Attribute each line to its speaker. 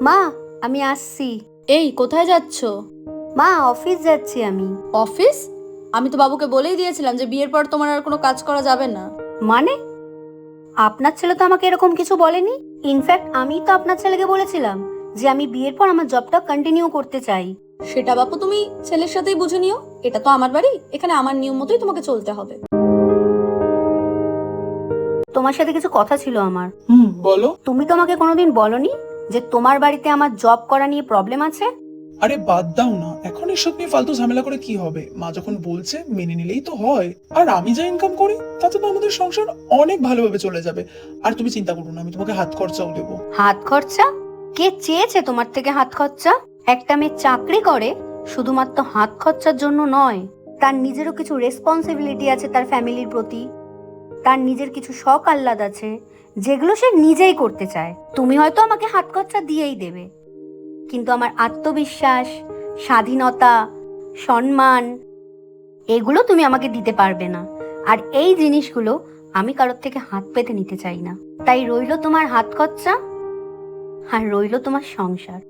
Speaker 1: মা, আমি আসছি।
Speaker 2: এই কোথায় যাচ্ছ?
Speaker 1: মা, অফিস যাচ্ছি আমি।
Speaker 2: অফিস? আমি তো বাবুকে বলেই দিয়েছিলাম যে বিয়ের পর তোমার আর কোনো কাজ করা যাবে না।
Speaker 1: মানে? আপনার ছেলে তো আমাকে এরকম কিছু বলেনি। ইনফ্যাক্ট আমি তো আপনার ছেলেকে বলেছিলাম যে আমি বিয়ের পর আমার জবটা কন্টিনিউ করতে চাই।
Speaker 2: সেটা বাপু তুমি ছেলের সাথেই বুঝে নিও। এটা তো আমার বাড়ি, এখানে আমার নিয়ম মতোই তোমাকে চলতে হবে।
Speaker 1: তোমার সাথে কিছু কথা ছিল আমার।
Speaker 3: বলো।
Speaker 1: তুমি তো আমাকে কোনোদিন বলনি যে তোমার বাড়িতে আমার জব করা নিয়ে প্রবলেম আছে।
Speaker 3: আরে বাদ দাও না, এখন এসব নিয়ে ফালতু ঝামেলা করে কি হবে? মা যখন বলছে মেনে নিলেই তো হয়। আর আমি যা ইনকাম করি তাতে তো আমাদের সংসার অনেক ভালোভাবে চলে যাবে। আর তুমি চিন্তা করো না, আমি তোমাকে হাত খরচাও দেবো।
Speaker 1: হাত খরচা? কে চেয়েছে তোমার থেকে হাত খরচা? একটা মেয়ে চাকরি করে শুধুমাত্র হাত খরচার জন্য নয়, তার নিজেরও কিছু রেসপন্সিবিলিটি আছে তার ফ্যামিলির প্রতি। তার নিজের কিছু শখ আহ্লাদ আছে যেগুলো সে নিজেই করতে চায়। তুমি হয়তো আমাকে হাত খরচা দিয়েই দেবে, কিন্তু আমার আত্মবিশ্বাস, স্বাধীনতা, সম্মান এগুলো তুমি আমাকে দিতে পারবে না। আর এই জিনিসগুলো আমি কারোর থেকে হাত পেতে নিতে চাই না। তাই রইলো তোমার হাত খরচা আর রইলো তোমার সংসার।